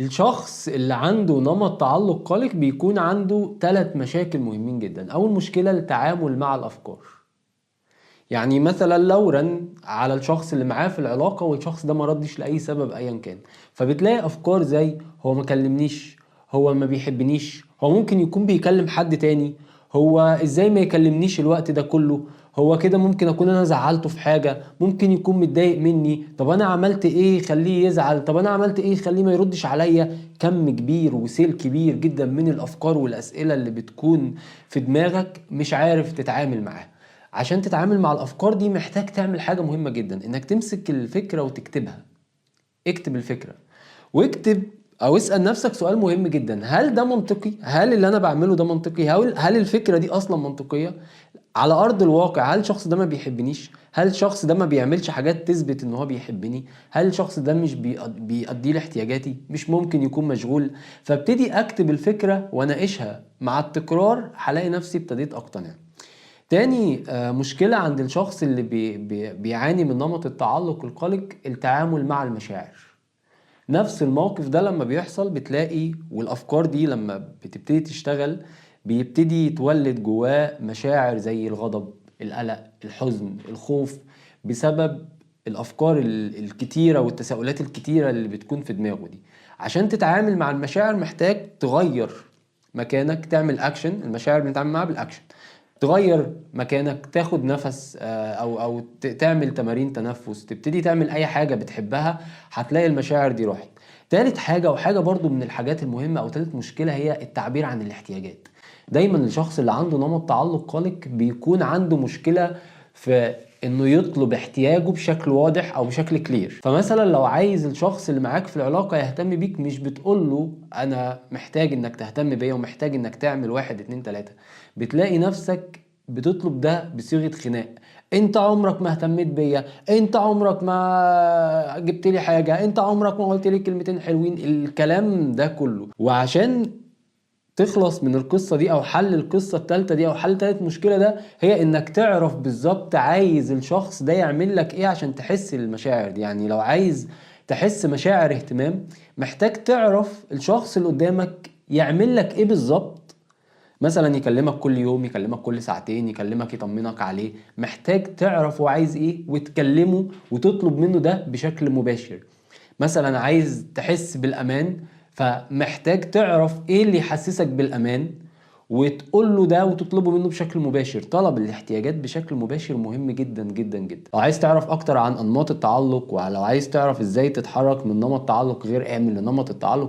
الشخص اللي عنده نمط تعلق قلق بيكون عنده 3 مشاكل مهمين جدا. أول مشكلة التعامل مع الأفكار. يعني مثلا لو رن على الشخص اللي معاه في العلاقة والشخص ده ما ردش لأي سبب أيا كان، فبتلاقي أفكار زي هو ما كلمنيش، هو ما بيحبنيش، هو ممكن يكون بيكلم حد تاني، هو ازاي ما يكلمنيش الوقت ده كله، هو كده ممكن اكون انا زعلته في حاجة، ممكن يكون متضايق مني، طب انا عملت ايه يخليه يزعل، طب انا عملت ايه يخليه ما يردش عليا. كم كبير وسيل كبير جدا من الافكار والاسئلة اللي بتكون في دماغك مش عارف تتعامل معاها. عشان تتعامل مع الافكار دي محتاج تعمل حاجة مهمة جدا، انك تمسك الفكرة وتكتبها. اكتب الفكرة واكتب او اسأل نفسك سؤال مهم جدا: هل ده منطقي؟ هل اللي انا بعمله ده منطقي؟ هل الفكرة دي اصلا منطقية على ارض الواقع؟ هل الشخص ده ما بيحبنيش؟ هل الشخص ده ما بيعملش حاجات تثبت ان هو بيحبني؟ هل الشخص ده مش بيقضي لي احتياجاتي؟ مش ممكن يكون مشغول؟ فابتدي اكتب الفكرة واناقشها، مع التكرار هلاقي نفسي ابتديت اقتنع. تاني مشكلة عند الشخص اللي بيعاني من نمط التعلق القلق: التعامل مع المشاعر. نفس الموقف ده لما بيحصل بتلاقي والأفكار دي لما بتبتدي تشتغل بيبتدي يتولد جواه مشاعر زي الغضب، القلق، الحزن، الخوف، بسبب الأفكار الكتيرة والتساؤلات الكتيرة اللي بتكون في دماغه دي. عشان تتعامل مع المشاعر محتاج تغير مكانك، تعمل أكشن. المشاعر بنتعامل معاها بالأكشن. تغير مكانك، تاخد نفس او تعمل تمارين تنفس، تبتدي تعمل اي حاجة بتحبها، هتلاقي المشاعر دي راحت. تالت حاجة وحاجة برضو من الحاجات المهمة او تالت مشكلة هي التعبير عن الاحتياجات. دايما الشخص اللي عنده نمط تعلق قلق بيكون عنده مشكلة في انه يطلب احتياجه بشكل واضح او بشكل كلير. فمثلا لو عايز الشخص اللي معاك في العلاقة يهتم بيك، مش بتقول له انا محتاج انك تهتم بيا ومحتاج انك تعمل واحد اتنين تلاتة، بتلاقي نفسك بتطلب ده بصيغة خناق: انت عمرك ما اهتميت بيا، انت عمرك ما جبت لي حاجة، انت عمرك ما قلت لي كلمتين حلوين، الكلام ده كله. وعشان تخلص من القصة دي او حل القصة التالتة دي او حل تالت مشكلة ده، هي انك تعرف بالظبط عايز الشخص ده يعمل لك ايه عشان تحس المشاعر دي. يعني لو عايز تحس مشاعر اهتمام، محتاج تعرف الشخص اللي قدامك يعمل لك ايه بالظبط. مثلا يكلمك كل يوم، يكلمك كل ساعتين، يكلمك يطمنك عليه، محتاج تعرف هو عايز ايه وتكلمه وتطلب منه ده بشكل مباشر. مثلا عايز تحس بالأمان، فمحتاج تعرف ايه اللي يحسسك بالأمان وتقول له ده وتطلبه منه بشكل مباشر. طلب الاحتياجات بشكل مباشر مهم جدا جدا جدا. لو عايز تعرف اكتر عن انماط التعلق، ولو عايز تعرف ازاي تتحرك من نمط تعلق غير آمن لنمط التعلق